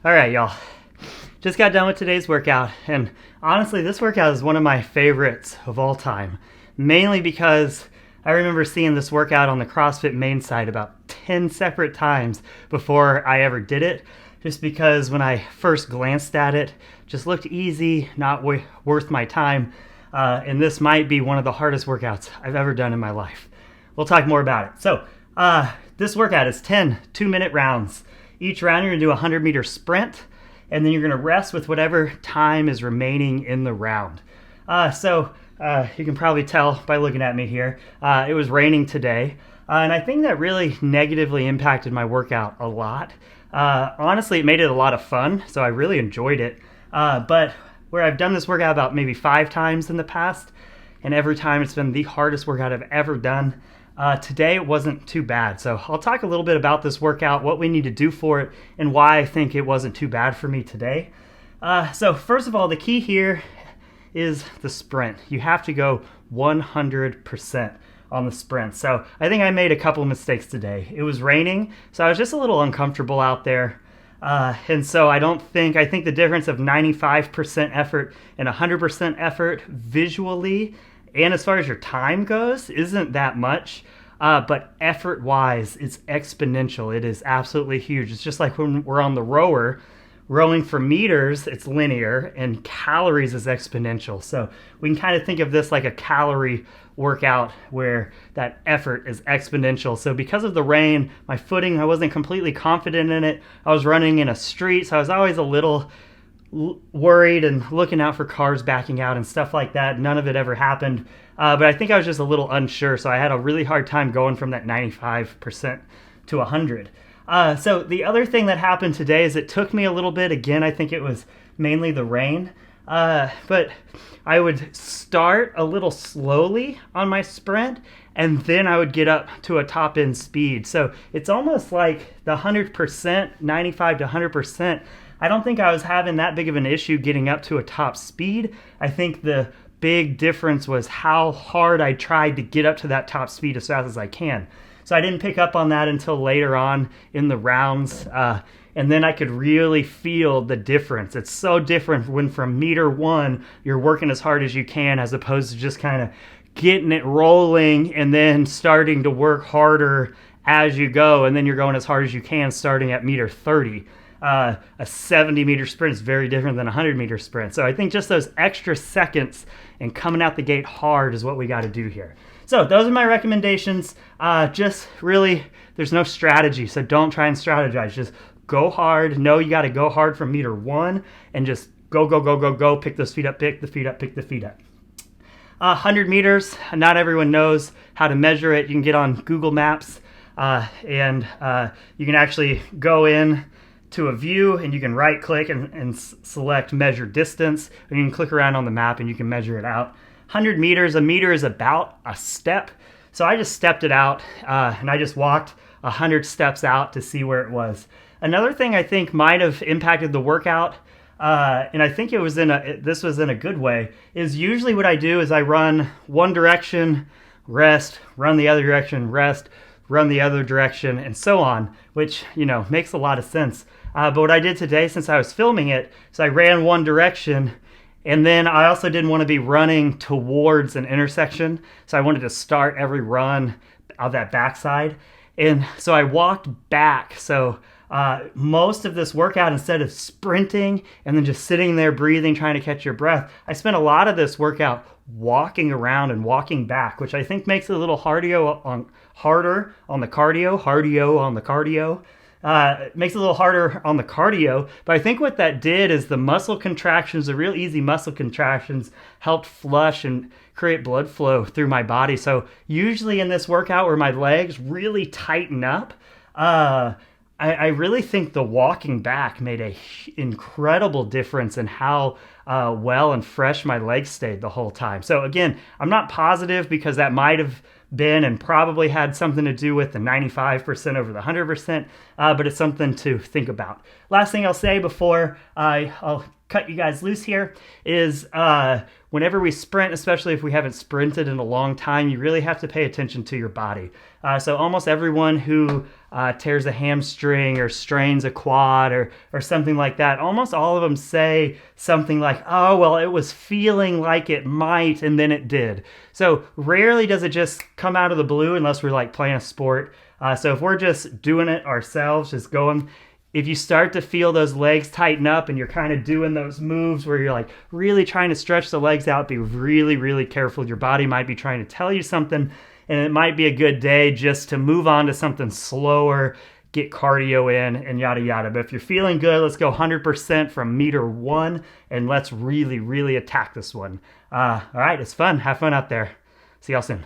All right, y'all. Just got done with today's workout, and honestly, this workout is one of my favorites of all time, mainly because I remember seeing this workout on the CrossFit main site about 10 separate times before I ever did it, just because when I first glanced at it, just looked easy, not worth my time, and this might be one of the hardest workouts I've ever done in my life. We'll talk more about it. So, this workout is 10 2-minute rounds. Each round you're gonna do a 100-meter sprint, and then you're gonna rest with whatever time is remaining in the round. You can probably tell by looking at me here, it was raining today, and I think that really negatively impacted my workout a lot. Honestly, it made it a lot of fun, so I really enjoyed it. But where I've done this workout about maybe 5 times in the past, and every time it's been the hardest workout I've ever done, today it wasn't too bad. So I'll talk a little bit about this workout, what we need to do for it, and why I think it wasn't too bad for me today. So first of all, the key here is the sprint. You have to go 100% on the sprint. So I think I made a couple mistakes today. It was raining, so I was just a little uncomfortable out there. And so I think the difference of 95% effort and 100% effort visually and as far as your time goes, isn't that much, but effort-wise, it's exponential. It is absolutely huge. It's just like when we're on the rower, rowing for meters, it's linear, and calories is exponential. So we can kind of think of this like a calorie workout where that effort is exponential. So because of the rain, my footing, I wasn't completely confident in it. I was running in a street, so I was always a little worried and looking out for cars backing out and stuff like that. None of it ever happened, but I think I was just a little unsure, so I had a really hard time going from that 95% to 100. So the other thing that happened today is it took me a little bit. Again, I think it was mainly the rain, but I would start a little slowly on my sprint, and then I would get up to a top end speed. So it's almost like the 100%, 95 to 100%. I don't think I was having that big of an issue getting up to a top speed. I think the big difference was how hard I tried to get up to that top speed as fast as I can. So I didn't pick up on that until later on in the rounds. And then I could really feel the difference. It's so different when from meter 1, you're working as hard as you can as opposed to just kind of getting it rolling and then starting to work harder as you go. And then you're going as hard as you can starting at meter 30. A 70-meter sprint is very different than a 100-meter sprint. So I think just those extra seconds and coming out the gate hard is what we got to do here. So those are my recommendations. Just really, there's no strategy, so don't try and strategize. Just go hard. Know you got to go hard from meter 1 and just go, go, go, go, go. Pick those feet up, pick the feet up, pick the feet up. 100 meters, not everyone knows how to measure it. You can get on Google Maps and you can actually go in to a view and you can right click and select measure distance, and you can click around on the map and you can measure it out. 100 meters, a meter is about a step. So I just stepped it out and I just walked 100 steps out to see where it was. Another thing I think might have impacted the workout, and I think this was in a good way, is usually what I do is I run one direction, rest, run the other direction, rest, run the other direction, and so on, which, makes a lot of sense. But what I did today, since I was filming it, so I ran one direction, and then I also didn't want to be running towards an intersection, so I wanted to start every run of that backside. And so I walked back. So most of this workout, instead of sprinting and then just sitting there breathing, trying to catch your breath, I spent a lot of this workout walking around and walking back, which I think makes it a little harder on the cardio. It makes it a little harder on the cardio, but I think what that did is the muscle contractions, the real easy muscle contractions, helped flush and create blood flow through my body. So usually in this workout where my legs really tighten up, I really think the walking back made an incredible difference in how well and fresh my legs stayed the whole time. So again, I'm not positive because that might have been and probably had something to do with the 95% over the 100%, but it's something to think about. Last thing I'll say before I'll cut you guys loose here is whenever we sprint, especially if we haven't sprinted in a long time, you really have to pay attention to your body. So almost everyone who tears a hamstring or strains a quad or something like that, almost all of them say something like, oh, well, it was feeling like it might, and then it did. So rarely does it just come out of the blue unless we're like playing a sport. So if we're just doing it ourselves, just going, if you start to feel those legs tighten up and you're kind of doing those moves where you're like really trying to stretch the legs out, be really, really careful. Your body might be trying to tell you something, and it might be a good day just to move on to something slower, get cardio in, and yada, yada. But if you're feeling good, let's go 100% from meter 1, and let's really, really attack this one. All right, it's fun. Have fun out there. See y'all soon.